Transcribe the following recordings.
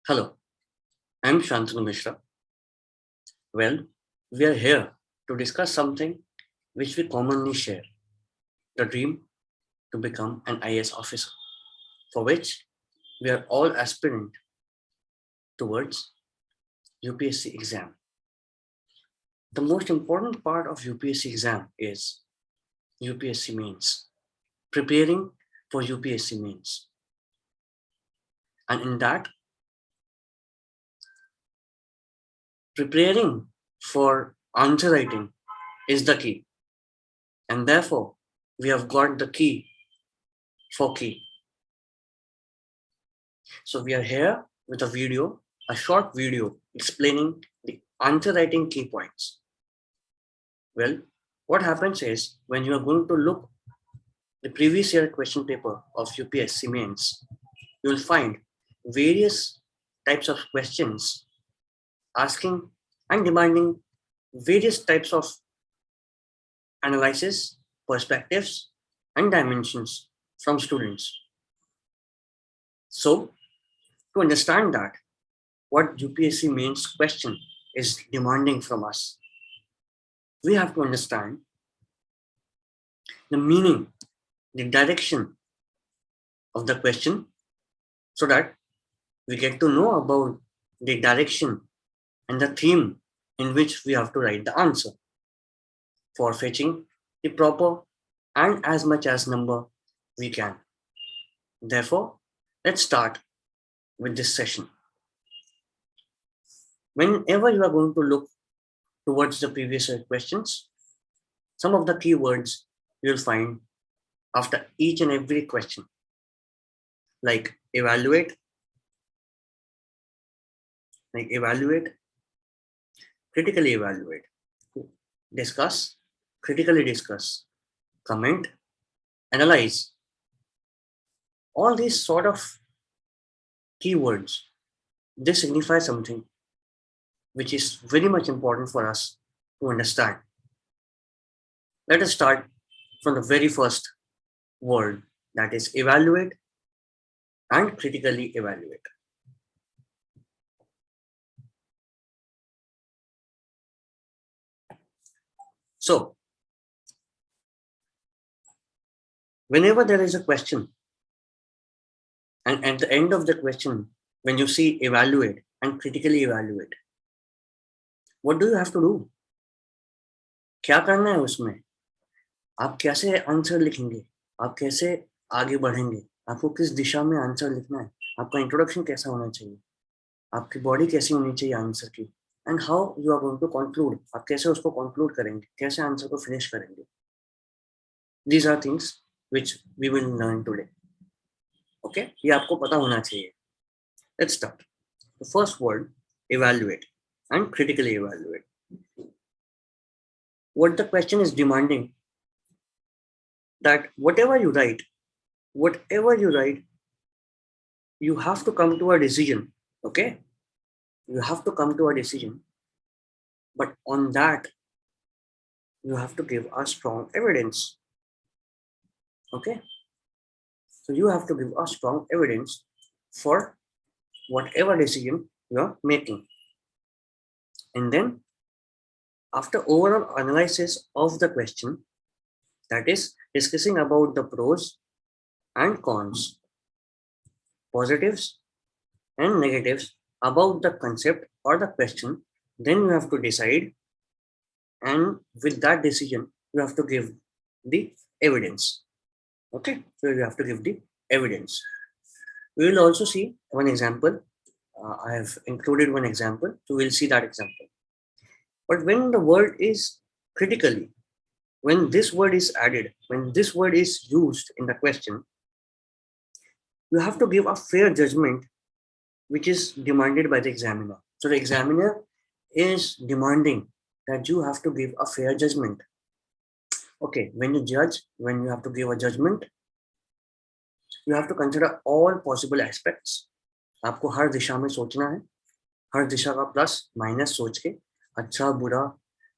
Hello, I'm Shantanu Mishra. Well, we are here to discuss something which we commonly share, the dream to become an IAS officer, for which we are all aspirant towards UPSC exam. The most important part of UPSC exam is UPSC mains, preparing for UPSC mains. And in that, preparing for answer writing is the key. And therefore, we have got the key for key. So we are here with a short video explaining the answer writing key points. Well, what happens is when you are going to look the previous year question paper of UPSC mains, you will find various types of questions asking and demanding various types of analysis, perspectives, and dimensions from students. So, to understand that, what UPSC mains question is demanding from us, we have to understand the meaning, the direction of the question, so that we get to know about the direction and the theme in which we have to write the answer for fetching the proper and as much as number we can. Therefore, let's start with this session. Whenever you are going to look towards the previous year questions, some of the keywords you'll find after each and every question, like evaluate, critically evaluate, discuss, critically discuss, comment, analyze. All these sort of keywords, they signify something which is very much important for us to understand. Let us start from the very first word, that is evaluate and critically evaluate. So, whenever there is a question, and at the end of the question, when you see evaluate and critically evaluate, what do you have to do? क्या करना है उसमें? आप कैसे answer लिखेंगे? आप कैसे आगे बढ़ेंगे? आपको किस दिशा में आंसर लिखना है? आपका इंट्रोडक्शन कैसा होना चाहिए? आपकी बॉडी कैसी होनी चाहिए आंसर की? And how you are going to conclude? आप कैसे उसको कंक्लूड करेंगे? कैसे आंसर को फिनिश करेंगे? These are things which we will learn today. Okay, ये आपको पता होना चाहिए. Let's start. The first word, evaluate and critically evaluate. What the question is demanding, that whatever you write, you have to come to a decision. Okay, you have to come to a decision, but on that you have to give a strong evidence. Okay, so you have to give a strong evidence for whatever decision you are making. And then after overall analysis of the question, that is discussing about the pros and cons, positives and negatives about the concept or the question, then you have to decide, and with that decision you have to give the evidence. Okay, so you have to give the evidence. We will also see one example. I have included one example, so we'll see that example. But when the word is critically, when this word is added, when this word is used in the question, you have to give a fair judgment which is demanded by the examiner. So the examiner is demanding that you have to give a fair judgment. Okay, when you judge, when you have to give a judgment, you have to consider all possible aspects. आपको हर दिशा में सोचना है, हर दिशा का plus minus सोच के अच्छा बुरा,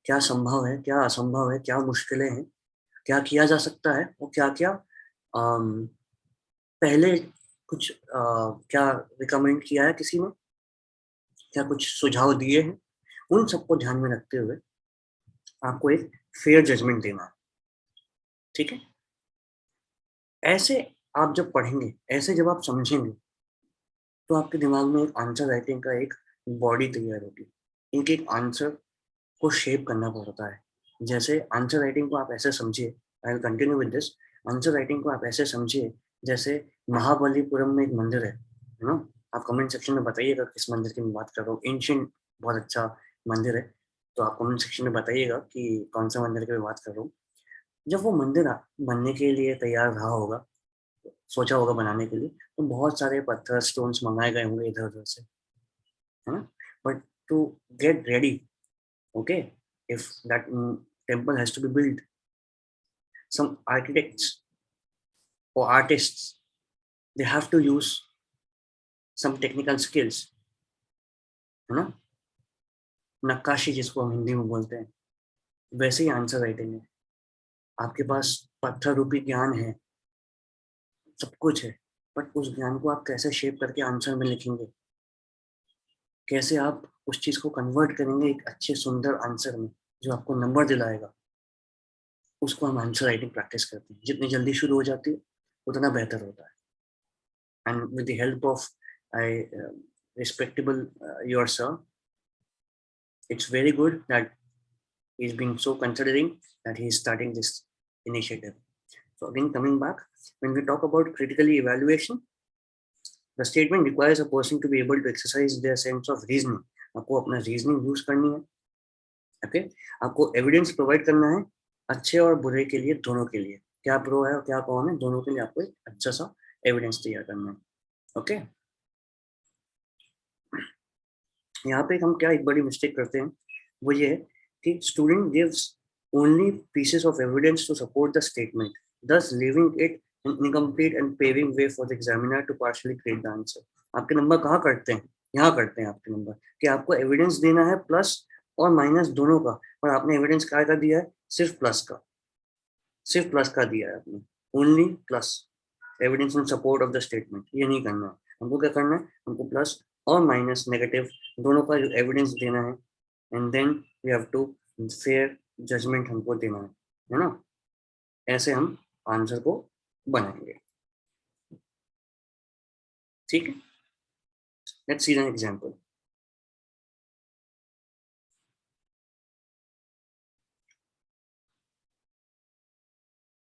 क्या संभव है, क्या असंभव है, क्या मुश्किलें हैं, क्या किया जा सकता है और क्या क्या पहले कुछ क्या रिकमेंड किया है किसी ने क्या कुछ सुझाव दिए हैं, उन सबको ध्यान में रखते हुए आपको एक फेयर जजमेंट देना है। ठीक है, ऐसे आप जब पढ़ेंगे, ऐसे जब आप समझेंगे, तो आपके दिमाग में एक आंसर राइटिंग का एक बॉडी तैयार होगी। एक एक आंसर को शेप करना पड़ता है। जैसे आंसर राइटिंग को आप ऐसे समझिए, I will continue with this. Answer writing को आप ऐसे समझिए जैसे महाबलीपुरम में एक मंदिर है ना। आप कमेंट सेक्शन में बताइएगा किस मंदिर की मैं बात कर रहा हूँ। एंशियंट बहुत अच्छा मंदिर है, तो आप कमेंट सेक्शन में बताइएगा कि कौन सा मंदिर की मैं बात कर रहा हूँ। जब वो मंदिर बनने के लिए तैयार रहा होगा, सोचा होगा बनाने के लिए, तो बहुत सारे पत्थर स्टोन्स मंगाए गए होंगे इधर उधर से, है ना। But to get ready, okay, if that temple has to be built, some architects or artists, they have to use some technical skills, है ना। नक्काशी जिसको हम हिंदी में बोलते हैं, वैसे ही आंसर राइटिंग है। आपके पास पत्थर रूपी ज्ञान है, सब कुछ है, बट उस ज्ञान को आप कैसे शेप करके आंसर में लिखेंगे, कैसे आप उस चीज को कन्वर्ट करेंगे एक अच्छे सुंदर आंसर में जो आपको नंबर दिलाएगा, उसको हम आंसर राइटिंग प्रैक्टिस करते हैं। जितनी जल्दी शुरू हो जाती है उतना बेहतर होता है। And with the help of a respectable your sir, it's very good that he's being so considering that he is starting this initiative. So again, coming back, when we talk about critically evaluation, the statement requires a person to be able to exercise their sense of reasoning. आपको अपना reasoning use करनी है, okay. आपको evidence provide करना है अच्छे और बुरे के लिए, दोनों के लिए, क्या प्रो है और क्या कौन है, दोनों के लिए आपको एक अच्छा सा एविडेंस तैयार करना है, ओके। यहाँ पे हम क्या एक बड़ी मिस्टेक करते हैं, वो ये है कि student gives only pieces of evidence to support the statement, thus leaving it incomplete and paving way for the examiner to partially create the answer. आपके नंबर कहाँ करते हैं, यहाँ करते हैं आपके नंबर, कि आपको एविडेंस देना है प्लस और माइनस दोनों का, और आपने एविडेंस क्या का दिया है, सिर्फ प्लस का, सिर्फ प्लस का दिया है आपने, only plus, evidence in support of the statement, ये नहीं करना है हमको। क्या करना है, हमको प्लस और माइनस नेगेटिव दोनों का जो एविडेंस देना है, and then we have to fair judgement हमको देना है ना। ऐसे हम आंसर को बनाएंगे, ठीक है। Let's see an example.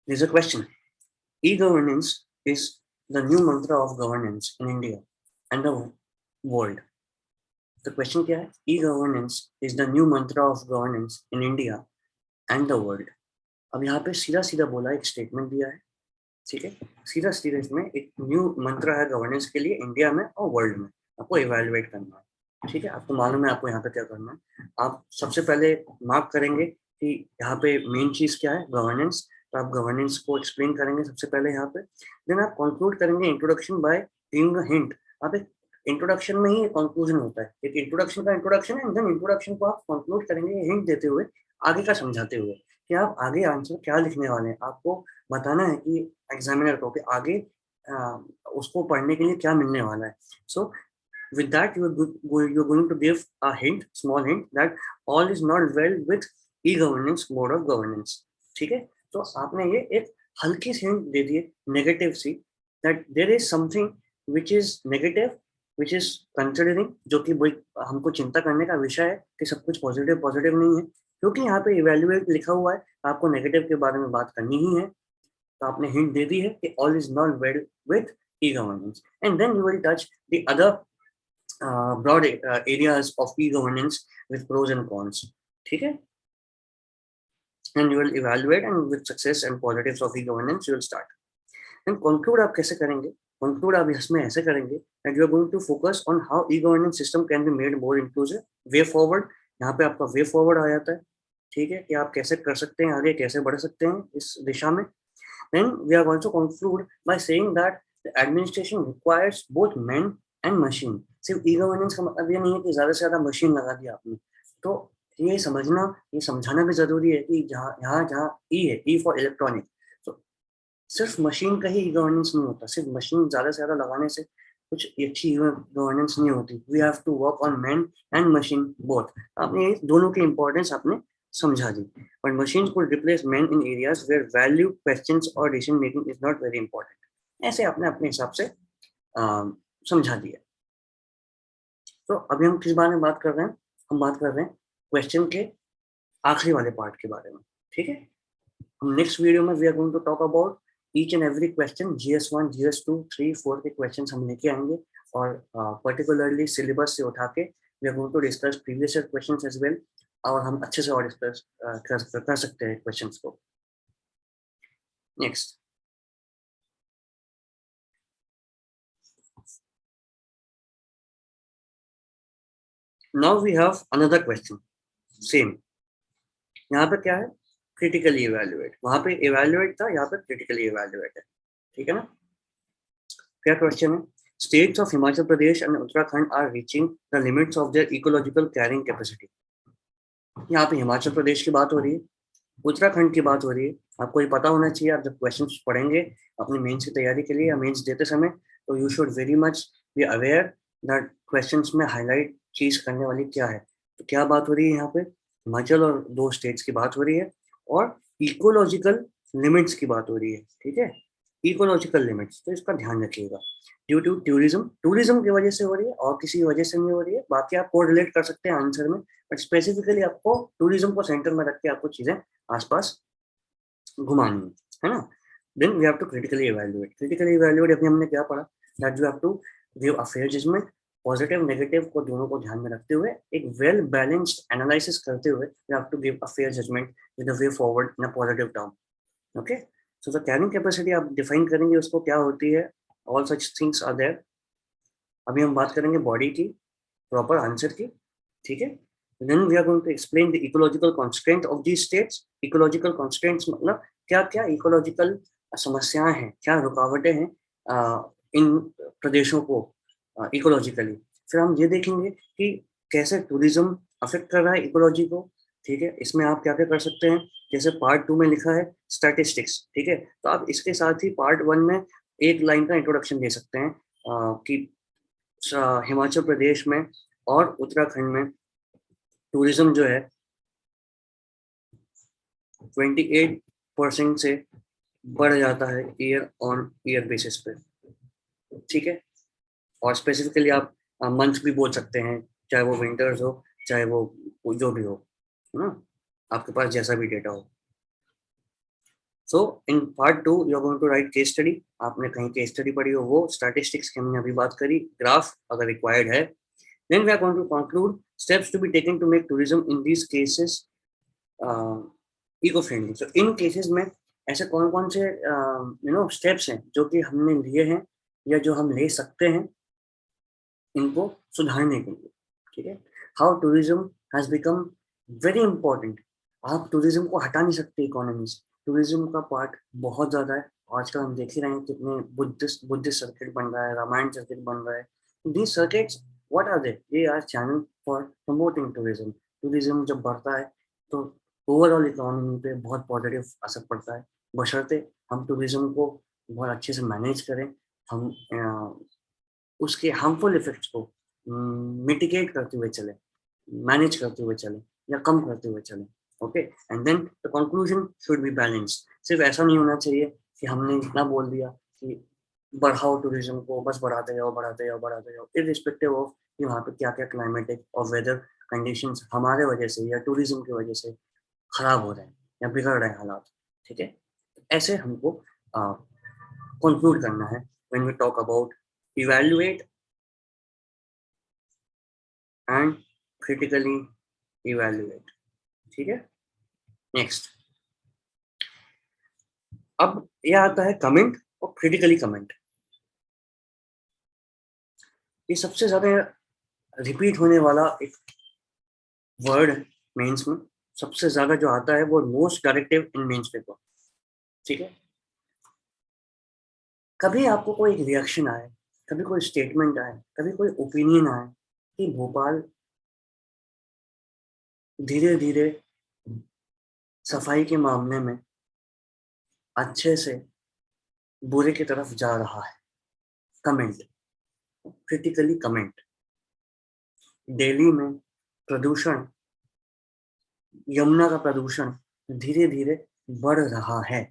There's a question. E-governance is the new mantra of governance in India and the world. The question क्या है, E-governance is the new mantra of governance in India and the world. अब यहाँ पे सीधा सीधा बोला, एक statement दिया है, ठीक है। सीधा सीधा इसमें एक न्यू मंत्र है गवर्नेंस के लिए इंडिया में और वर्ल्ड में, आपको इवेल्युएट करना है, ठीक है। आपको मालूम है आपको यहाँ पे क्या करना है। आप सबसे पहले मार्क करेंगे कि यहाँ पे मेन चीज क्या है, गवर्नेंस। तो आप गवर्नेंस को एक्सप्लेन करेंगे सबसे पहले यहाँ पे, देन आप कंक्लूड करेंगे introduction by giving a hint. आप एक इंट्रोडक्शन में ही कंक्लूजन होता है, एक इंट्रोडक्शन का इंट्रोडक्शन है, एंड देन इंट्रोडक्शन को आप कंक्लूड करेंगे हिंट देते हुए, आगे का समझाते हुए कि आप आगे आंसर क्या लिखने वाले हैं। आपको बताना है कि एग्जामिनर को कि आगे उसको पढ़ने के लिए क्या मिलने वाला है। सो with that you're going to give a hint, small hint, that all is not well with e-governance mode of governance, ठीक है। तो आपने ये एक हल्की सी हिंट दे दी है, negative see, that there is something which is negative, which is considering, जो कि हमको चिंता करने का विषय है कि सब कुछ पॉजिटिव पॉजिटिव नहीं है, क्योंकि यहाँ पे इवेल्युएट लिखा हुआ है, आपको नेगेटिव के बारे में बात करनी ही है। तो आपने हिंट दे दी है कि all is not well with e governance, and then you will touch the other broad areas of e-governance with pros and cons, ठीक है। And you will evaluate, and with success and positives of e-governance you will start. And conclude आप कैसे करेंगे, conclude आप इसमें ऐसे करेंगे that you are going to focus on how e-governance system can be made more inclusive, way forward। यहाँ पे आपका way forward आ जाता है, ठीक है, कि आप कैसे कर सकते हैं, आगे कैसे बढ़ सकते हैं इस दिशा में। Then we are going to conclude by saying that the administration requires both men and machine। सिर्फ ई गवर्नेंस का मतलब ये नहीं है कि ज्यादा से ज्यादा मशीन लगा दिया आपने। तो ये समझना, ये समझाना भी जरूरी है कि जहाँ जहाँ ई है, ई फॉर इलेक्ट्रॉनिक, तो सिर्फ मशीन का ही ई गवर्नेंस नहीं होता। सिर्फ मशीन ज्यादा से ज्यादा लगाने से कुछ अच्छी गवर्नेंस नहीं होती. We have to work on man and machine both. आपने दोनों की इंपॉर्टेंस आपने समझा दी. But machine could replace man in areas where value questions और decision making is not very important. ऐसे आपने अपने हिसाब से समझा दिया. तो अभी हम किस बारे में बात कर रहे हैं? हम बात कर रहे हैं क्वेश्चन के आखिरी वाले पार्ट के बारे में. ठीक है. हम नेक्स्ट वीडियो में we are going to talk about each and every question. GS1, GS2, 3, 4 के क्वेश्चन हम लेके आएंगे और पर्टिकुलरली सिलेबस से उठा के we are going to discuss previous year questions as well. और हम अच्छे से और डिस्कस कर सकते हैं क्वेश्चंस को. Next, now we have another question. Same. यहाँ पे क्या है? Critically evaluate. वहां पे इवेल्युएट था, यहाँ पे क्रिटिकली इवेल्युएट है. ठीक है ना? क्या क्वेश्चन है? States of Himachal Pradesh and Uttarakhand are reaching the limits of their ecological carrying capacity. यहाँ पे हिमाचल प्रदेश की बात हो रही है, उत्तराखंड की बात हो रही है. आपको ये पता होना चाहिए. आप जब क्वेश्चंस पढ़ेंगे अपनी मेंस की तैयारी के लिए या मेंस देते समय, तो you should very much be aware that questions में हाईलाइट चीज करने वाली क्या है. तो क्या बात हो रही है यहाँ पे? हिमाचल और दो स्टेट्स की बात हो रही है और इकोलॉजिकल लिमिट्स की बात हो रही है. ठीक है. इकोलॉजिकल लिमिट्स, तो इसका ध्यान रखिएगा. ड्यू टू टूरिज्म, टूरिज्म की वजह से हो रही है और किसी वजह से नहीं हो रही है. बाकी आप को रिलेट कर सकते हैं आंसर में, बट स्पेसिफिकली आपको टूरिज्म को सेंटर में रख के आपको चीजें आसपास घुमानी है ना. Then we have to critically evaluate. Critically evaluate अभी हमने क्या पढ़ा? That you have to give a fair judgement. Positive negative को दोनों को ध्यान में रखते हुए एक वेल बैलेंस्ड एनालिसिस करते हुए you have to give a fair judgement with a way forward in a positive term. Okay. So the carrying capacity आप डिफाइन करेंगे उसको क्या होती है. All such things are there. अभी हम बात करेंगे बॉडी की, प्रॉपर आंसर की. ठीक है. Then we are going to explain the ecological constraint of the states. Ecological constraints मतलब क्या क्या इकोलॉजिकल समस्याएं हैं, क्या रुकावटें हैं इन प्रदेशों को इकोलॉजिकली. फिर हम ये देखेंगे कि कैसे टूरिज्म अफेक्ट कर रहा है इकोलॉजी को. ठीक है. इसमें आप क्या क्या कर सकते हैं, जैसे पार्ट 2 में लिखा है स्टैटिस्टिक्स. ठीक है. तो आप इसके साथ ही पार्ट 1 में एक लाइन का इंट्रोडक्शन दे सकते हैं कि हिमाचल प्रदेश में और उत्तराखंड में टूरिज्म जो है 28% से बढ़ जाता है ईयर ऑन ईयर बेसिस पे. ठीक है. और स्पेसिफिकली आप मंथ भी बोल सकते हैं, चाहे वो विंटर्स हो चाहे वो जो भी हो, है ना, आपके पास जैसा भी डेटा हो. So in part 2 you are going to write case study. आपने कहीं केस स्टडी पढ़ी हो वो, स्टैटिस्टिक्स की हमने अभी बात करी, ग्राफ अगर रिक्वायर्ड है. Then we are going to conclude steps to be taken to make tourism in these cases eco friendly. तो इन केसेस में ऐसे कौन कौन से स्टेप्स हैं जो कि हमने लिए हैं या जो हम ले सकते हैं इनको सुधारने के लिए. ठीक है. How tourism has become very important. आप टूरिज्म को हटा नहीं सकते इकोनॉमी से. टूरिज्म का पार्ट बहुत ज्यादा है. आजकल हम देख ही रहे हैं कितने बुद्धिस्ट सर्किट बन रहा है, रामायण सर्किट बन रहा है. These circuits what are they are channel for promoting tourism. Tourism जब बढ़ता है तो ओवरऑल इकोनॉमी पे बहुत पॉजिटिव असर पड़ता है, बशर्ते हम टूरिज्म को बहुत अच्छे से मैनेज करें. हम उसके हार्मफुल इफेक्ट्स को मिटिगेट करते हुए चले, मैनेज करते हुए चले या कम करते हुए चले. Okay. And then the conclusion should be balanced. सिर्फ ऐसा नहीं होना चाहिए कि हमने इतना बोल दिया कि बढ़ाओ टूरिज्म को, बस बढ़ाते जाओ बढ़ाते जाओ बढ़ाते जाओ, इरिस्पेक्टिव ऑफ कि वहाँ पे क्या क्या क्लाइमेटिक और वेदर कंडीशंस हमारे वजह से या टूरिज्म की वजह से खराब हो रहे हैं या बिगड़ रहे हैं हालात. ठीक है. ऐसे हमको कंक्लूड करना है when we talk about evaluate and critically evaluate. ठीक है. नेक्स्ट, अब यह आता है कमेंट और क्रिटिकली कमेंट. ये सबसे ज्यादा रिपीट होने वाला एक वर्ड है मेंस में. सबसे ज्यादा जो आता है वो most directive in mains paper. ठीक है. कभी आपको कोई एक रिएक्शन आए, कभी कोई स्टेटमेंट आए, कभी कोई ओपिनियन आए कि भोपाल धीरे धीरे सफाई के मामले में अच्छे से बुरे की तरफ जा रहा है. कमेंट. Critically comment. दिल्ली में प्रदूषण, यमुना का प्रदूषण धीरे धीरे बढ़ रहा है।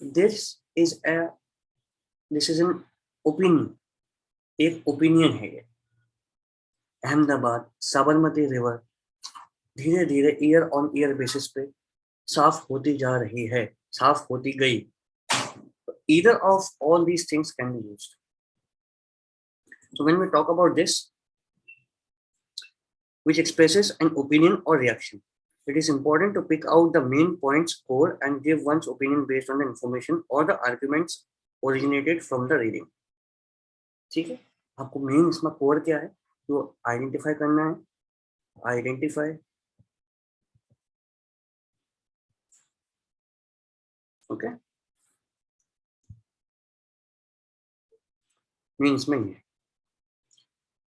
This is a this is an opinion, एक ओपिनियन है ये। अहमदाबाद साबरमती रिवर धीरे धीरे ईयर ऑन ईयर बेसिस पे साफ होती जा रही है, साफ होती गई। Either of all these things can be used. So when we talk about this, which expresses an opinion or reaction, it is important to pick out the main points core and give one's opinion based on the information or the arguments originated from the reading. ठीक है, आपको main इसमें core क्या है तो identify करना है। Identify, okay, means में ये।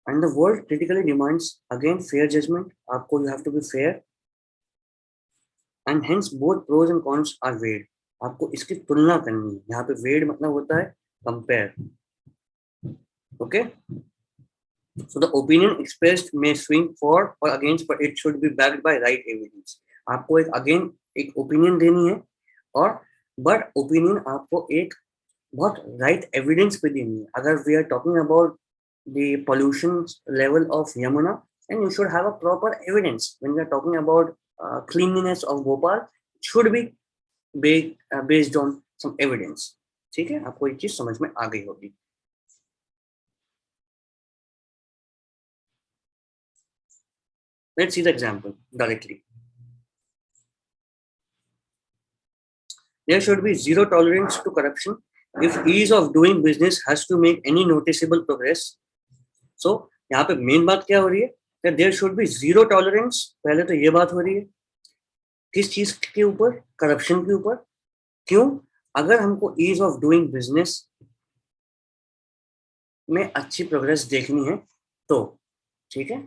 And the world critically demands again fair judgment. आपको you have to be fair, and hence both pros and cons are weighed. आपको इसकी तुलना करनी है। यहाँ पे weighed मतलब होता है compare. Okay. So the opinion expressed may swing for or against, but it should be backed by right evidence. आपको एक again एक opinion देनी है और but opinion आपको एक बहुत right evidence पे देनी है। अगर we are talking about the pollution level of Yamuna, and you should have a proper evidence. When we are talking about cleanliness of Bhopal, it should be based on some evidence. ठीक है, आपको ये चीज समझ में आ गई होगी। Let's see the example directly. There should be zero tolerance to corruption if ease of doing business has to make any noticeable progress. So यहाँ पे मेन बात क्या हो रही है कि there should be zero tolerance. पहले तो ये बात हो रही है किस चीज के ऊपर, करप्शन के ऊपर। क्यों? अगर हमको ईज ऑफ डूइंग बिजनेस में अच्छी प्रोग्रेस देखनी है तो ठीक है,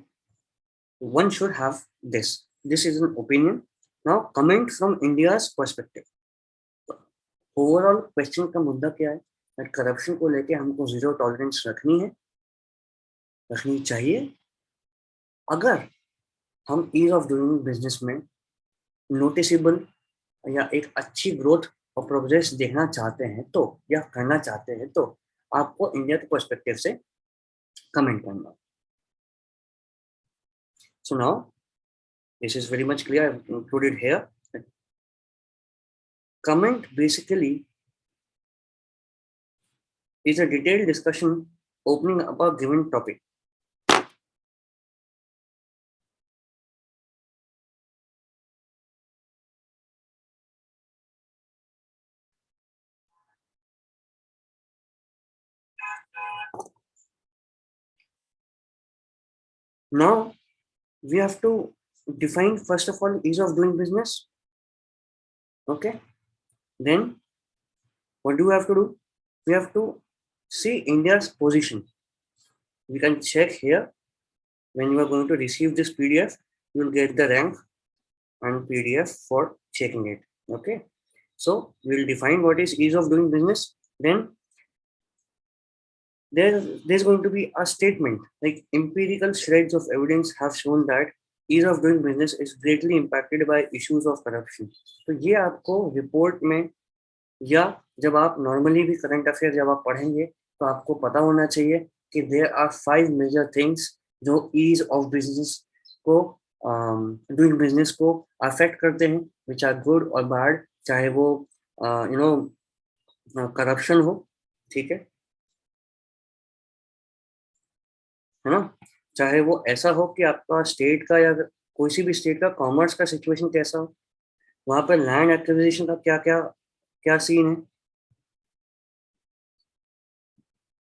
one should have this. This is an opinion. Now comment from India's perspective. Overall question का मुद्दा क्या है? करप्शन को लेके हमको जीरो टॉलरेंस रखनी है, रखनी चाहिए। अगर हम ईज ऑफ डूइंग बिजनेस में नोटिसेबल या एक अच्छी ग्रोथ और प्रोग्रेस देखना चाहते हैं तो, या करना चाहते हैं तो, आपको इंडिया के पर्सपेक्टिव से कमेंट करना। So now this is very much clear, I included here. Comment basically is a detailed discussion opening up a given topic. Now we have to define first of all ease of doing business. Okay, then what do we have to do? We have to see India's position. We can check here when you are going to receive this PDF, you will get the rank and PDF for checking it. Okay, so we'll define what is ease of doing business. Then there's going to be a statement like empirical shreds of evidence have shown that ease of doing business is greatly impacted by issues of corruption. तो ये आपको report में या जब आप normally भी current affair जब आप पढ़ेंगे तो आपको पता होना चाहिए कि देयर आर 5 मेजर थिंग्स जो ईज ऑफ बिजनेस को, डूइंग बिजनेस को अफेक्ट करते हैं, विच आर गुड और बैड। चाहे वो करप्शन हो, ठीक है ना, चाहे वो ऐसा हो कि आपका स्टेट का या कोई सी भी स्टेट का कॉमर्स का सिचुएशन कैसा हो, वहां पर लैंड एक्विजिशन का क्या क्या क्या सीन है,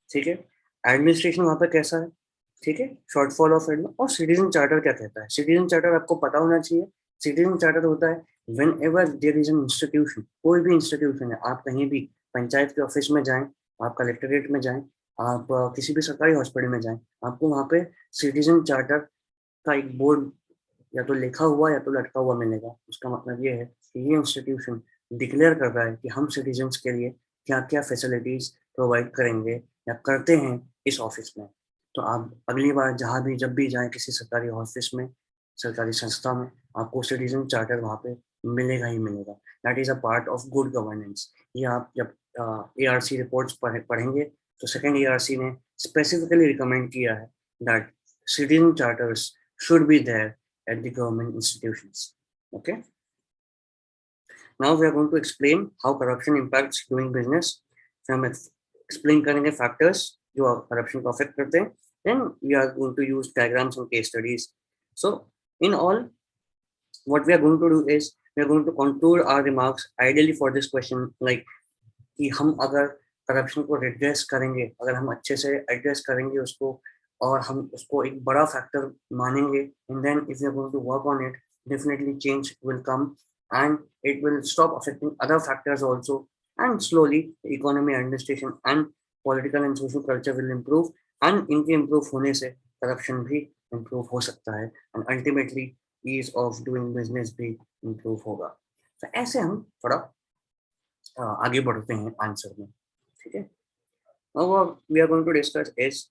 ठीक है, एडमिनिस्ट्रेशन वहां पर कैसा है, ठीक है, शॉर्टफॉल ऑफ एडमिन, और सिटीजन चार्टर क्या कहता है। सिटीजन चार्टर आपको पता होना चाहिए। सिटीजन चार्टर होता है whenever there is an institution, कोई भी इंस्टीट्यूशन है, आप कहीं भी पंचायत के ऑफिस में जाएं, आप कलेक्टरेट में जाएं, आप किसी भी सरकारी हॉस्पिटल में जाएं, आपको वहां पे सिटीजन चार्टर का एक बोर्ड या तो लिखा हुआ या तो लटका हुआ मिलेगा। उसका मतलब ये है कि ये इंस्टीट्यूशन डिक्लेयर कर रहा है कि हम सिटीजन्स के लिए क्या क्या फैसिलिटीज प्रोवाइड करेंगे या करते हैं इस ऑफिस में। तो आप अगली बार जहाँ भी जब भी जाएं किसी सरकारी ऑफिस में, सरकारी संस्था में, आपको सिटीजन चार्टर वहाँ पे मिलेगा ही मिलेगा. That is a part of good governance. ये आप जब ARC रिपोर्ट्स पढ़ेंगे तो सेकेंड ARC ने स्पेसिफिकली रिकमेंड किया है that citizen charters should be there at the government institutions. Okay. Now we are going to explain how corruption impacts doing business. So हम explain करेंगे factors जो corruption को affect करते हैं. Then we are going to use diagrams and case studies. So in all, what we are going to do is we are going to contour our remarks ideally for this question, like कि हम अगर corruption को redress करेंगे, अगर हम अच्छे से address करेंगे उसको और हम उसको एक बड़ा फैक्टर मानेंगे, and then if you are going to work on it, definitely change will come and it will stop affecting other factors also, and slowly the economy, administration and political and social culture will improve, and इनके improve होने से corruption भी improve हो सकता है, and ultimately ease of doing business भी improve होगा. तो ऐसे हम थोड़ा आगे बढ़ते हैं आंसर में. ठीक है. Now what we are going to discuss is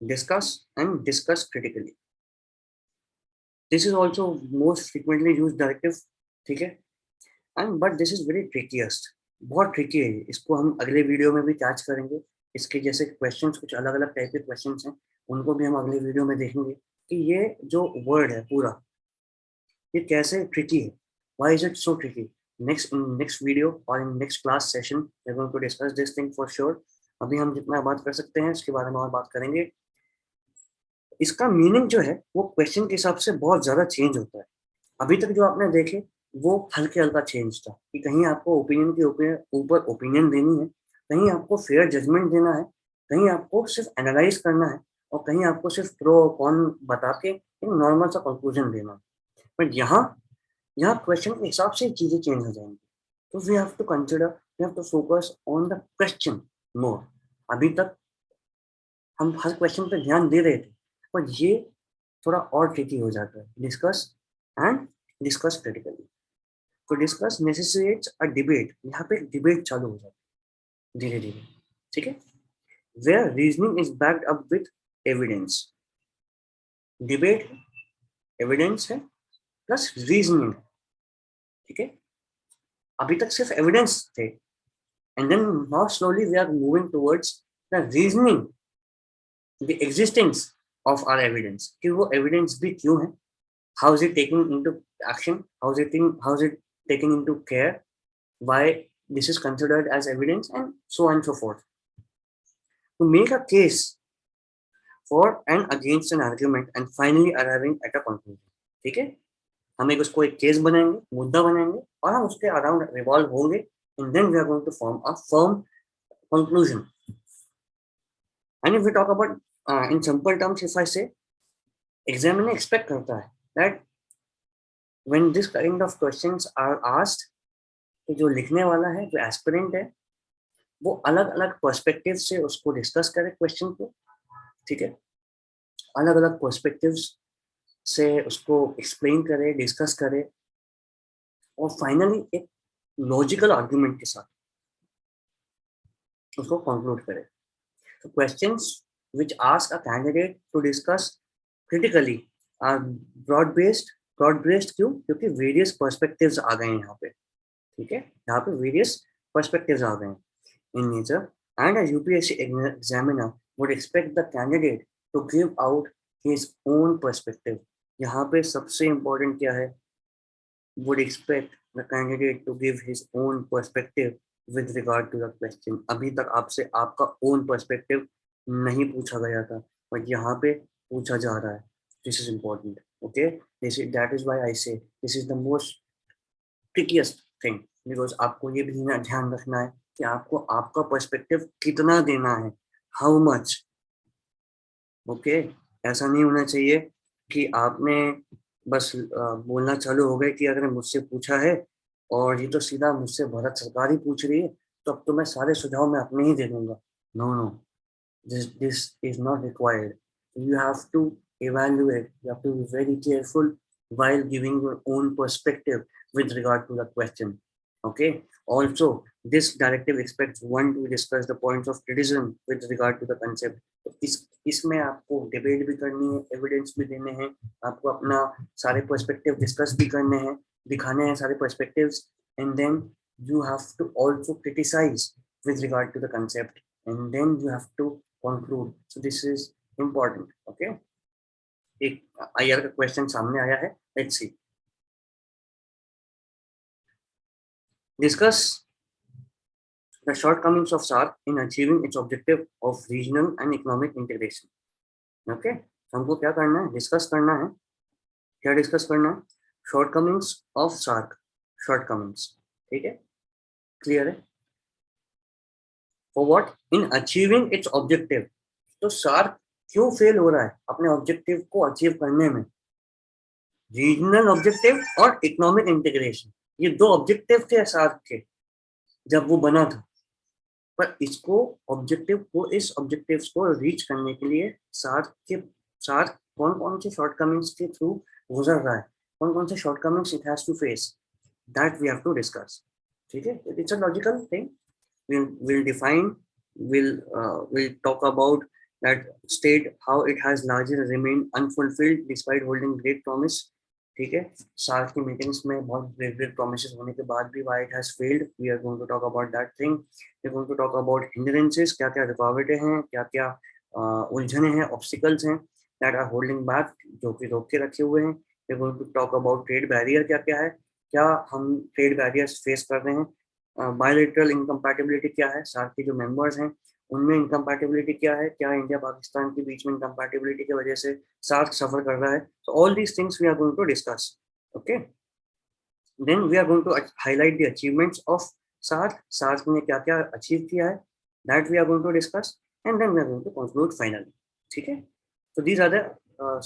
discuss and discuss critically. This is also most frequently used directive. ठीक है. And but this is very trickiest. बहुत tricky है. इसको हम अगले वीडियो में भी कैच करेंगे. इसके जैसे क्वेश्चंस कुछ अलग अलग टाइप के क्वेश्चंस हैं, उनको भी हम अगले वीडियो में देखेंगे कि ये जो वर्ड है पूरा, ये कैसे ट्रिकी है. Why is it so tricky? Next video or in next class session we are going to discuss this thing for sure. अभी हम जितना बात कर सकते हैं इसके बारे में और बात करेंगे. इसका मीनिंग जो है वो क्वेश्चन के हिसाब से बहुत ज्यादा चेंज होता है. अभी तक जो आपने देखे वो हल्के हल्का चेंज था कि कहीं आपको ओपिनियन के ऊपर ओपिनियन देनी है, कहीं आपको फेयर जजमेंट देना है, कहीं आपको सिर्फ एनालाइज करना है, और कहीं आपको सिर्फ प्रो और कॉन बता के एक नॉर्मल सा कंक्लूजन देना है. बट यहाँ क्वेश्चन के हिसाब से चीजें चेंज हो जाएंगी. तो we have to consider, we have to focus on the question more. अभी तक हम हर क्वेश्चन पे ध्यान दे रहे थे, पर ये थोड़ा और ट्रिकी हो जाता है. Discuss and discuss critically. तो डिस्कस नेसेसिटेट्स अ डिबेट. यहाँ पे डिबेट चालू हो जाती है धीरे धीरे. ठीक है. Where reasoning is backed up with evidence. Debate evidence है प्लस रीजनिंग. ठीक है. अभी तक सिर्फ एविडेंस थे, and then now slowly we are moving towards the reasoning, the existence of our evidence. कि वो evidence भी क्यों है, how is it taken into action, how is it taken into care, why this is considered as evidence, and so on and so forth. To make a case for and against an argument and finally arriving at a conclusion. ठीक है. हम एक उसको एक case बनाएंगे, मुद्दा बनाएंगे और हम उसके अराउंड रिवॉल्व होंगे, and then we are going to form a firm conclusion. And if we talk about in simple terms, if I say examiner expect करता है that when this kind of questions are asked, तो जो लिखने वाला है, जो aspirant है, वो अलग अलग पर्सपेक्टिव से उसको डिस्कस करे क्वेश्चन को. ठीक है. अलग अलग पर्सपेक्टिव्स से उसको एक्सप्लेन करे, डिस्कस करे, और फाइनली एक लॉजिकल आर्गुमेंट के साथ उसको कंक्लूड करे. So questions which ask a candidate to discuss critically are broad based क्यों? क्योंकि various perspectives आ गए हैं यहाँ पे. ठीक है. यहाँ पे various perspectives आ गए हैं in nature, and a UPSC examiner would expect the candidate to give out his own perspective. यहाँ पे सबसे important क्या है? Would expect the candidate to give his own perspective with regard to the question. अभी तक आपसे आपका own perspective नहीं पूछा गया था, but यहाँ पे पूछा जा रहा है. This is important. Okay. That is why I say this is the most trickiest thing, because आपको ये भी ध्यान रखना है कि आपको आपका perspective कितना देना है, how much. Okay. ऐसा नहीं होना चाहिए कि आपने बस बोलना चालू हो गए कि अगर मुझसे पूछा है और ये तो सीधा मुझसे भारत सरकार ही पूछ रही है, तो अब तो मैं सारे सुझाव मैं अपने ही दे दूंगा. No, this is not required. You have to evaluate, you have to be very careful while giving your own perspective with regard to the question. Okay. Also, This directive expects one to discuss the points of criticism with regard to the concept. तो इसमें आपको debate भी करनी है, evidence भी देने हैं, आपको अपना सारे पर्सपेक्टिव डिस्कस भी करने हैं, दिखाने हैं सारे perspectives, and then you have to also criticize with regard to the concept, and then you have to conclude. So this is important. Okay, एक आईआर का क्वेश्चन सामने आया है, let's C. Discuss the shortcomings of SAARC in achieving its objective of regional and economic integration. Okay, हमको क्या करना है, discuss करना है. क्या डिस्कस करना है? Shortcomings of SAARC. शॉर्टकमिंग्स, ठीक है, क्लियर है. For what? In achieving it's objective. तो SAARC क्यों फेल हो रहा है अपने ऑब्जेक्टिव को अचीव करने में? रीजनल ऑब्जेक्टिव और इकोनॉमिक इंटीग्रेशन, ये दो ऑब्जेक्टिव थे SAARC के जब वो बना था. पर इसको ऑब्जेक्टिव को, इस ऑब्जेक्टिव्स को रीच करने के लिए SAARC कौन कौन से शॉर्टकमिंग्स के थ्रू गुजर रहा है, कौन कौन से shortcomings it has to face, that we have to discuss. ठीक है, it's a logical thing. we'll define, we'll talk about that state how it has largely remained unfulfilled despite holding great promise. ठीक है, SAARC की meetings में बहुत great promises होने के बाद भी why it has failed, we are going to talk about that thing. We are going to talk about hindrances, क्या क्या रुकावटें हैं, क्या क्या उलझने हैं, ऑब्स्टिकल्स हैं that are holding back, जो कि रोक के रखे हुए हैं. We are going to talk about trade barrier, क्या क्या है, क्या हम ट्रेड बैरियर्स फेस कर रहे हैं. बायलैटरल इनकम्पैटिबिलिटी क्या है, SAARC के जो मेंबर्स हैं उनमें इनकम्पैटिबिलिटी क्या है, क्या इंडिया पाकिस्तान के बीच में इनकम्पैटिबिलिटी की वजह से SAARC सफर कर रहा है. So all these things we are going to discuss. Okay, then we are going to highlight the achievements of SAARC ने क्या क्या अचीव किया है, that we are going to discuss, and then we are going to conclude finally. ठीक है, so these are the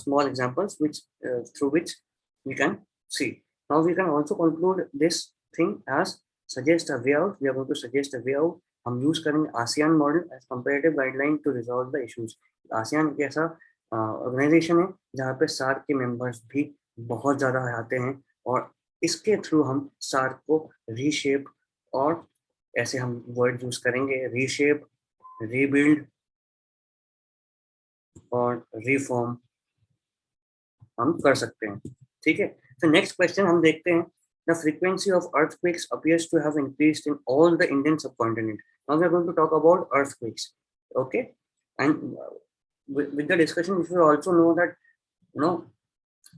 small examples which through which we can see. Now we can also conclude this thing as suggest a way out. We are going to suggest a way out. हम use करेंगे ASEAN model as comparative guideline to resolve the issues. ASEAN एक ऐसा organisation है जहाँ पे SAARC के members भी बहुत ज़्यादा आते हैं, और इसके थ्रू हम SAARC को रीशेप, और ऐसे हम वर्ड यूज करेंगे, रीशेप, रीबिल्ड और रिफॉर्म हम कर सकते हैं. ठीक है, तो नेक्स्ट क्वेश्चन हम देखते हैं. The frequency of earthquakes appears to have increased in all the Indian subcontinent. Now we are going to talk about earthquakes. Okay, and with the discussion, you should also know that, you know,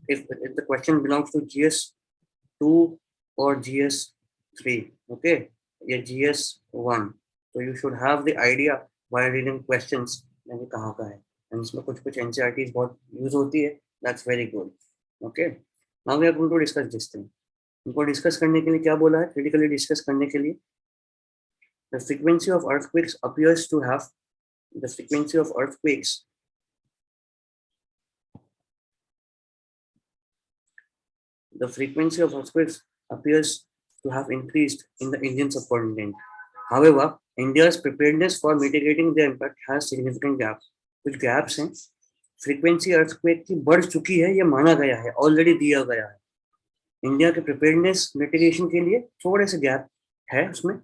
if the question belongs to GS2 or GS3, okay, या GS1, so you should have the idea while reading questions कि कहाँ का है. And इसमें कुछ NCERTs बहुत use होती है. That's very good. Okay, now we are going to discuss this thing. इनको डिस्कस करने के लिए क्या बोला है, क्रिटिकली डिस्कस करने के लिए. The frequency of earthquakes appears to have, the frequency of earthquakes appears to have increased in the Indian subcontinent. However, India's preparedness for mitigating their impact has significant gaps. कुछ gaps हैं. Frequency earthquake की बढ़ चुकी है, ये माना गया है, ऑलरेडी दिया गया है. इंडिया के प्रिपेयर्डनेस मिटिगेशन के लिए थोड़े से गैप है उसमें,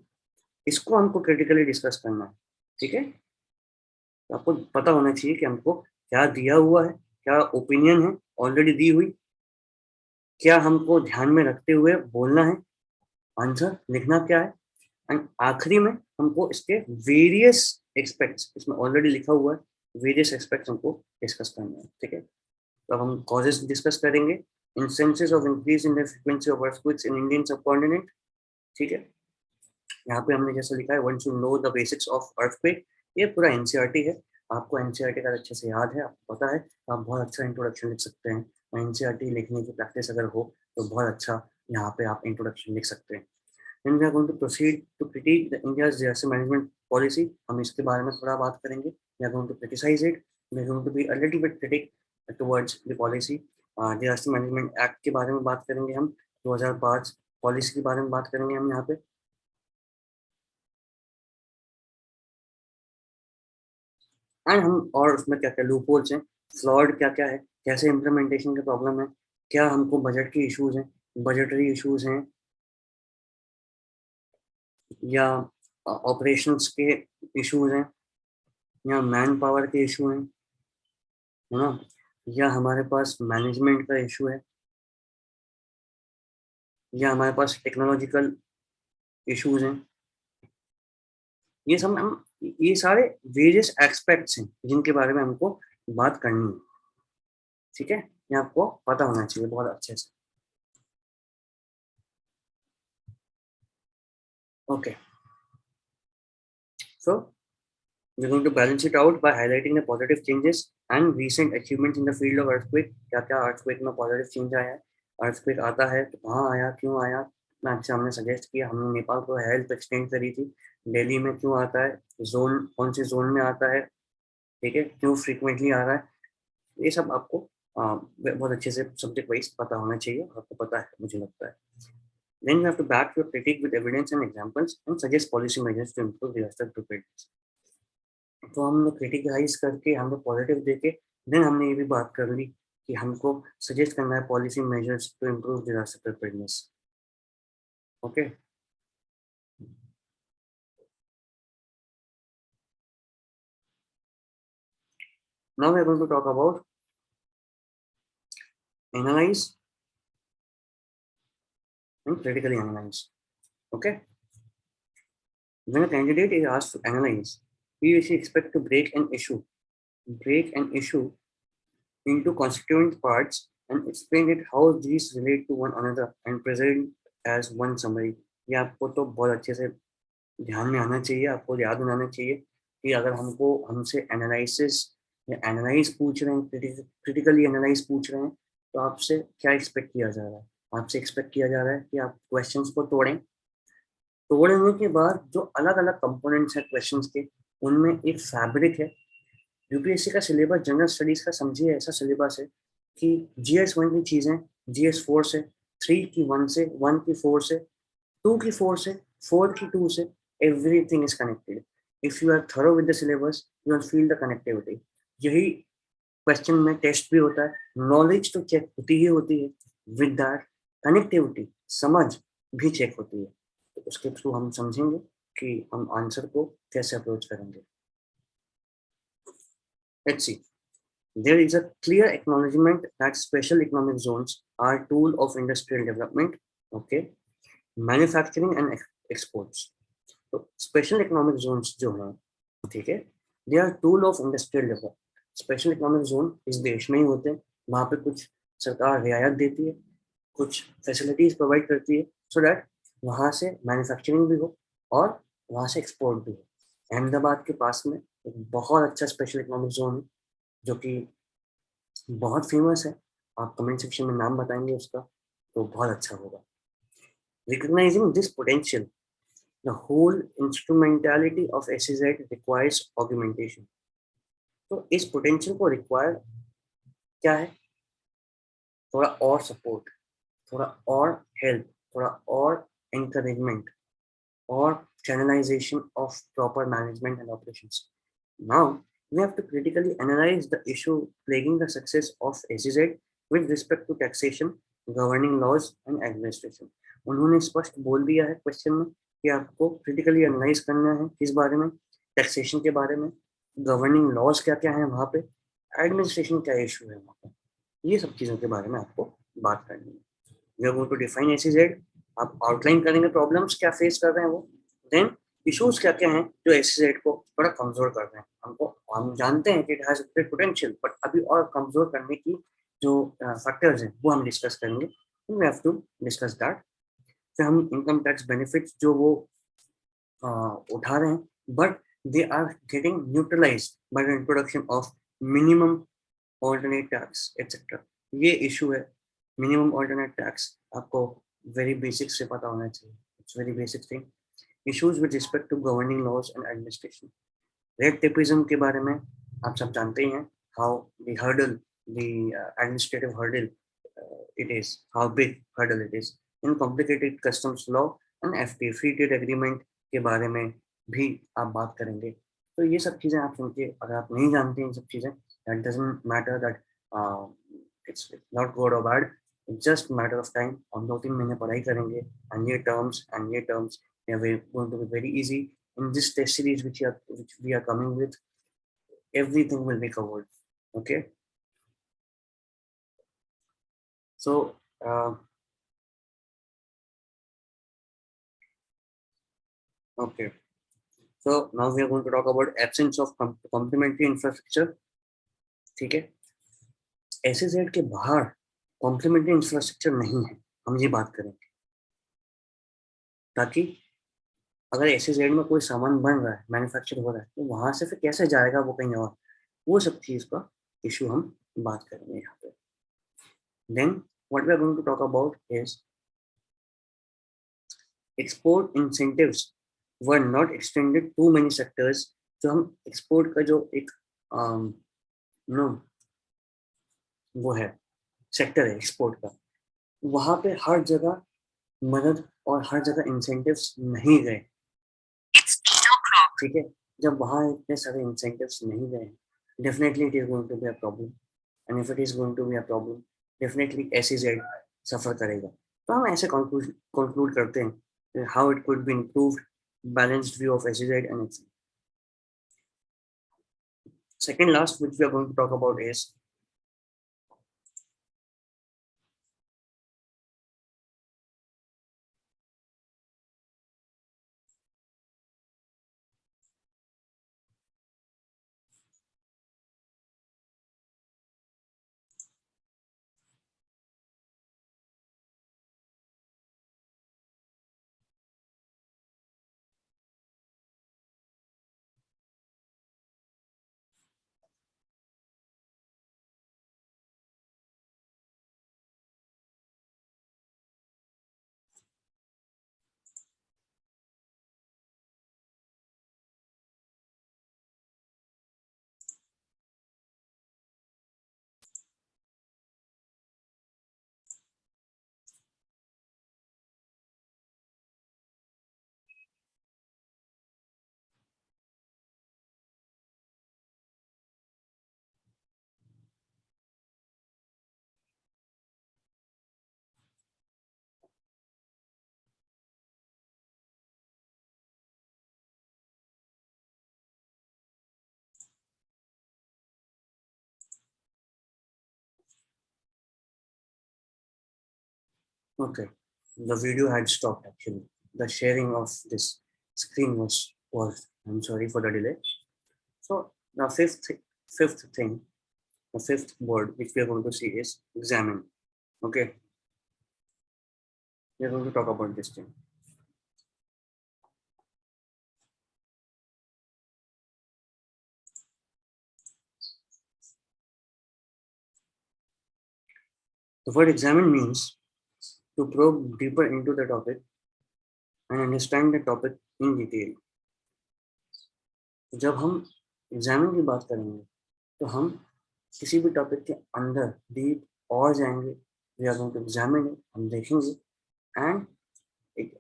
इसको हमको क्रिटिकली डिस्कस करना है. ठीक है, तो आपको पता होना चाहिए कि हमको क्या दिया हुआ है, क्या ओपिनियन है ऑलरेडी दी हुई, क्या हमको ध्यान में रखते हुए बोलना है, आंसर लिखना क्या है, एंड आखिरी में हमको इसके वेरियस एस्पेक्ट्स, इसमें ऑलरेडी लिखा हुआ है, वेरियस एस्पेक्ट्स हमको डिस्कस करना है. ठीक है, तो अब हम कॉजेस डिस्कस करेंगे. Instances of increase in the frequency of earthquakes in Indian subcontinent. ठीक है, यहाँ पे हमने जैसा लिखा है, one should know the basics of earthquake. ये पूरा एनसीईआरटी है, आपको एनसीईआरटी का अच्छे से याद है, आपको पता है, तो आप बहुत अच्छा इंट्रोडक्शन लिख सकते हैं. एनसीईआरटी लिखने की प्रैक्टिस अगर हो तो बहुत अच्छा यहाँ पे आप इंट्रोडक्शन लिख सकते हैं. Then we are going to proceed to critique the India's disaster management policy. हम इसके बारे में थोड़ा बात करेंगे. We are going to criticize it. We are going to be a little bit critic towards the policy. Disaster Management Act के बारे में बात करेंगे हम. 2005 पॉलिसी के बारे में बात करेंगे हम यहाँ पे. एंड हम और उसमें क्या क्या लूप होल्स हैं, फ्लॉड क्या क्या है, कैसे इम्प्लीमेंटेशन का प्रॉब्लम है, क्या हमको बजट की इश्यूज हैं, बजटरी इश्यूज हैं, या ऑपरेशंस के इश्यूज हैं, या मैन पावर के इशू हैं, है ना, या हमारे पास मैनेजमेंट का इशू है, या हमारे पास टेक्नोलॉजिकल इश्यूज हैं। ये सारे वेरियस एस्पेक्ट्स हैं जिनके बारे में हमको बात करनी है। ठीक है, ये आपको पता होना चाहिए बहुत अच्छे से। Okay, so we're going to balance it out by highlighting the positive changes and recent achievements in the field of earthquake। क्या क्या earthquake में पॉजिटिव चेंज आया है, earthquake आता है तो कहाँ आया, क्यों आया। मैं आपसे हमने सजेस्ट किया, हमने नेपाल को हेल्प एक्सटेंड करी थी। दिल्ली में क्यों आता है, जोन कौन से जोन में आता है, ठीक है, क्यों फ्रीक्वेंटली आ रहा है, ये सब आपको बहुत अच्छे से सब्जेक्ट वाइज पता होना चाहिए, आपको पता है मुझे लगता है। Then you have to back your critique with evidence and examples and suggest policy measures to improve disaster preparedness। तो हमने क्रिटिकाइज करके, हमने पॉजिटिव देके, देन हमने ये भी बात कर ली कि हमको सजेस्ट करना है policy measures to improve disaster preparedness. Okay, now we are going to talk about analyse and critically analyse. Okay, when a candidate is asked to analyze, he or she expect to break an issue into constituent parts and explain it how these relate to one another and present as one summary। ये आपको तो बहुत अच्छे से ध्यान में आना चाहिए, आपको याद बनाना चाहिए कि अगर हमको हमसे एनालिसिस या एनालाइज पूछ रहे हैं, क्रिटिकली एनालाइज पूछ रहे हैं, तो आपसे क्या एक्सपेक्ट किया जा रहा है। आपसे एक्सपेक्ट किया जा रहा है कि आप क्वेश्चंस को तोड़ें, तोड़ने के बाद जो अलग अलग कंपोनेंट्स हैं क्वेश्चंस के, उनमें एक फैब्रिक है। यूपीएससी का सिलेबस जनरल स्टडीज का समझिए ऐसा सिलेबस है कि GS1 की चीजें GS4 से, 3 की 1 से, 1 की 4 से, 2 की 4 से, 4 की 2 से, everything is connected। if you are thorough with the syllabus you will feel the connectivity। यही क्वेश्चन में टेस्ट भी होता है, नॉलेज तो चेक होती ही होती है, विद दैट कनेक्टिविटी, समझ भी चेक होती है। तो उसके थ्रू हम समझेंगे कि हम आंसर को कैसे अप्रोच करेंगे। Let's see, there is a clear acknowledgement that special economic zones are a tool of industrial development, okay, manufacturing and exports। तो स्पेशल इकोनॉमिक जोन्स जो हैं, ठीक है, they are tool of industrial development. Special economic zone इस देश में ही होते हैं, वहाँ पे कुछ सरकार रियायत देती है, कुछ फैसिलिटीज प्रोवाइड करती है, सो दैट वहाँ से मैन्युफैक्चरिंग भी हो और वहाँ से एक्सपोर्ट भी हो। अहमदाबाद के पास में एक बहुत अच्छा स्पेशल इकोनॉमिक जोन है जो कि बहुत फेमस है। आप कमेंट सेक्शन में नाम बताएंगे उसका तो बहुत अच्छा होगा। Recognising this potential, the whole instrumentality of SEZ requires augmentation। तो इस पोटेंशियल को रिक्वायर क्या है, थोड़ा और सपोर्ट, थोड़ा और हेल्प, थोड़ा और encouragement or channelization of proper management and operations। Now we have to critically analyze the issue plaguing the success of SEZ with respect to taxation, governing laws and administration। उन्होंने स्पष्ट बोल दिया है question में कि आपको क्रिटिकली एनालाइज करना है किस बारे में, टैक्सेशन के बारे में, गवर्निंग लॉज क्या क्या है वहाँ पे, एडमिनिस्ट्रेशन क्या इशू है वहाँ पे, ये सब चीज़ों के बारे में आपको बात करनी है। We are going to define SEZ, आप आउटलाइन करेंगे प्रॉब्लम्स क्या फेस कर रहे हैं वो, देन इश्यूज क्या क्या हैं जो एसईजेड को थोड़ा कमजोर कर रहे हैं। हम जानते हैं कि it has great potential, but अभी और कमजोर करने की जो फैक्टर्स हैं वो हम डिस्कस करेंगे। We have to discuss that. फिर हम इनकम टैक्स बेनिफिट्स जो वो उठा रहे हैं, but they are getting neutralised by the introduction of minimum alternate tax etcetera. ये इशू है, मिनिमम ऑल्टरनेट टैक्स आपको वेरी बेसिक से पता होना चाहिए, it's very basic thing. Issues with respect to governing laws and administration, red tapism के बारे में आप सब जानते ही हैं, how the hurdle, the administrative hurdle it is, how big hurdle it is in complicated customs law and FTA free trade agreement के बारे में भी आप बात करेंगे। तो ये सब चीज़ें आप सुन के, अगर आप नहीं जानते हैं सब चीज़ें, that doesn't matter that it's not good or bad, it's just matter of time। हम 2-3 महीने पढ़ाई करेंगे एंड ये terms They are going to be very easy. In this test series which we are coming with, everything will be covered. Okay. So okay. So now we are going to talk about absence of complementary infrastructure. ठीक है, SEZ के बाहर complementary infrastructure नहीं है, हम ये बात करेंगे, ताकि अगर SEZ में कोई सामान बन रहा है, मैन्युफैक्चर हो रहा है, तो वहां से फिर कैसे जाएगा वो कहीं और, वो सब चीज का इशू हम बात करेंगे यहाँ पे. Then what we are going to talk about is export incentives were not extended to many sectors. जो हम एक्सपोर्ट का जो एक नो वो है सेक्टर है एक्सपोर्ट का, वहां पे हर जगह मदद और हर जगह इंसेंटिव्स नहीं गए. ठीक है, जब वहाँ इतने सारे इंसेंटिव्स नहीं गए, definitely it is going to be a problem, and if it is going to be a problem, definitely SEZ suffer करेगा. तो हम ऐसे कंक्लूड करते हैं how it could be improved, balanced view of SEZ and its second last which we are going to talk about is okay, the video had stopped actually. The sharing of this screen was I'm sorry for the delay. So the fifth thing, the fifth word which we are going to see is examine. Okay, we are going to talk about this thing. The word examine means to probe deeper into the topic and understand the topic in detail. जब हम examine की बात करेंगे तो हम किसी भी topic के अंदर डीप और जाएंगे. We are going to examine, हम देखेंगे, एंड एक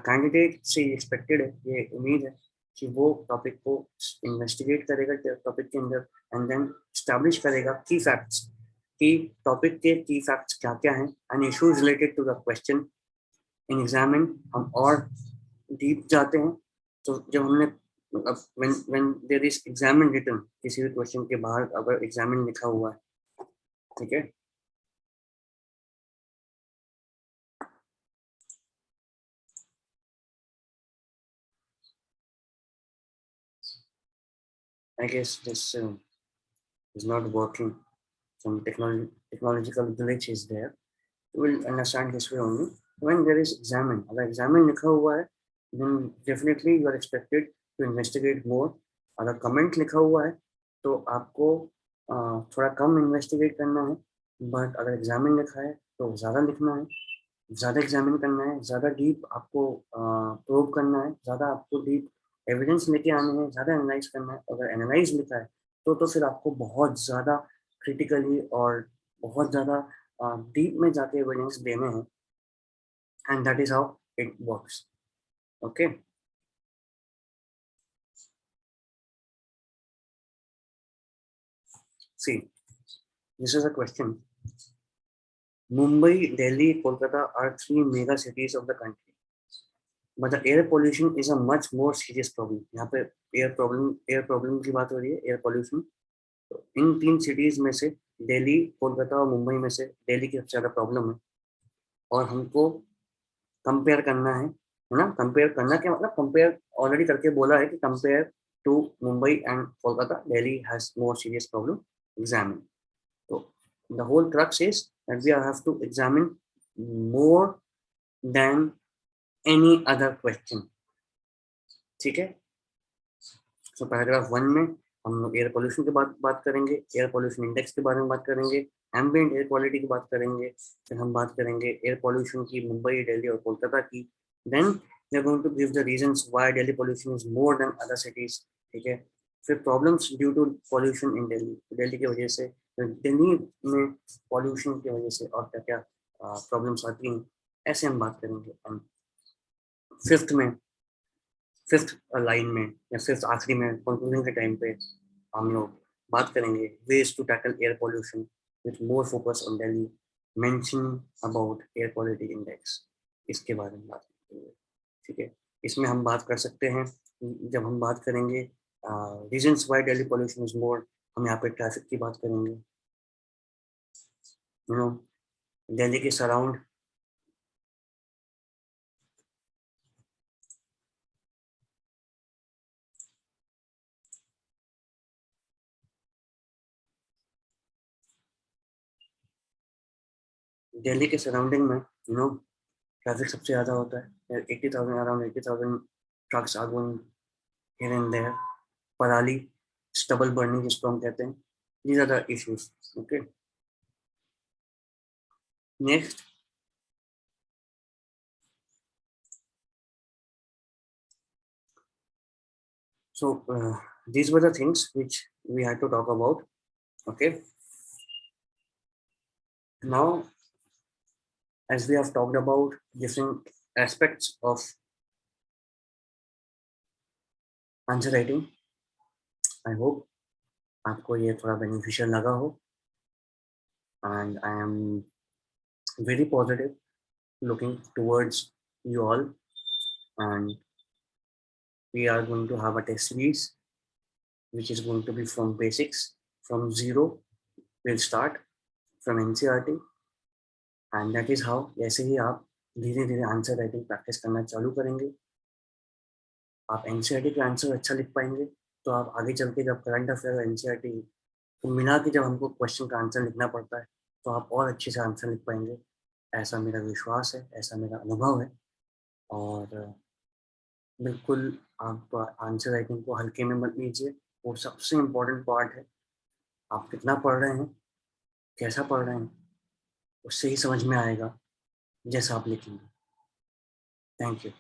कैंडिडेट से एक्सपेक्टेड है, ये उम्मीद है कि वो टॉपिक को इन्वेस्टिगेट करेगा टॉपिक के अंदर, एंड देन स्टैब्लिश करेगा की फैक्ट्स, कि टॉपिक के की फैक्ट्स क्या क्या हैं, and issues related to the question in examine. हम और डीप जाते हैं. तो जब हमने when there is examine written, किसी भी क्वेश्चन के बाहर अगर एग्जामिन लिखा हुआ है, ठीक है, I guess this is not working. Some technological glitch is there. You will understand this way only. When there is examine, अगर examine लिखा हुआ है, then definitely you are expected to investigate more. अगर comment लिखा हुआ है तो आपको थोड़ा कम इन्वेस्टिगेट करना है, बट अगर एग्जामिन लिखा है तो ज़्यादा लिखना है, ज़्यादा एग्जामिन करना है, ज़्यादा डीप आपको प्रोब करना है, ज़्यादा आपको डीप एविडेंस लेके आने हैं, ज़्यादा एनालाइज करना है. अगर एनालाइज लिखा है तो फिर आपको बहुत ज़्यादा क्रिटिकली और बहुत ज़्यादा डीप में जाके एविडेंस देने हैं, and that is how it works. Okay, see this is a question. Mumbai, Delhi, Kolkata are three mega cities of the country. But the air pollution is a much more serious problem. यहाँ पे air problem की बात हो रही है, air pollution. तो इन 3 cities में से दिल्ली, कोलकाता और मुंबई में से दिल्ली की सबसे ज़्यादा प्रॉब्लम है। और हमको कंपेयर करना है ना। कंपेयर करना क्या मतलब, कंपेयर ऑलरेडी करके बोला है कि compare to Mumbai and Kolkata, Delhi has more serious problem examine. तो the whole crux is that we have to examine more than any other question. ठीक है। सो पैराग्राफ 1 में हम लोग एयर पोल्यूशन की बात करेंगे, एयर पोल्यूशन इंडेक्स के बारे में बात करेंगे, एम्बिएंट एयर क्वालिटी की बात करेंगे, फिर हम बात करेंगे एयर पोल्यूशन की मुंबई, दिल्ली और कोलकाता की। Then we are going to give the reasons why Delhi pollution is more than other cities. ठीक है। फिर problems due to pollution in Delhi, Delhi की वजह से, दिल्ली में पोल्यूशन की वजह से और क्या क्या प्रॉब्लम्स आती हैं, ऐसे हम बात करेंगे। एंड फिफ्थ में, फिफ्थ लाइन में या फिफ्थ आखिरी में कंक्लूजन के टाइम पे हम लोग बात करेंगे ways to tackle air pollution with more focus on Delhi, mention about air quality index, इसके बारे में बात करेंगे। ठीक है। इसमें हम बात कर सकते हैं, जब हम बात करेंगे reasons why Delhi pollution is मोर, हम यहाँ पे ट्रैफिक की बात करेंगे। यू नो, दिल्ली के सराउंड दिल्ली के सराउंडिंग में ट्रैफिक सबसे ज़्यादा होता है। 80,000, around 80,000 trucks are going here and there, parali, stubble burning जिसको हम कहते हैं। These are the issues. Okay. Next, so these were the things which we had to talk about. Okay. Now, as we have talked about different aspects of answer writing, I hope आपको ये थोड़ा beneficial लगा हो, and I am very positive looking towards you all, and we are going to have a test series which is going to be from basics, from zero. We'll start from NCERT, and that is how, जैसे ही आप धीरे धीरे answer writing practice करना चालू करेंगे, आप NCERT के answer अच्छा लिख पाएंगे। तो आप आगे चल के जब करंट अफेयर और एनसीईआरटी को मिला के जब हमको क्वेश्चन का आंसर लिखना पड़ता है, तो आप और अच्छे से आंसर लिख पाएंगे। ऐसा मेरा विश्वास है, ऐसा मेरा अनुभव है। और बिल्कुल आप आंसर राइटिंग को हल्के में मत लीजिए, वो सबसे इम्पोर्टेंट पार्ट है। आप कितना पढ़ रहे हैं, कैसा पढ़ रहे हैं, उससे ही समझ में आएगा जैसा आप लिखेंगे। Thank you.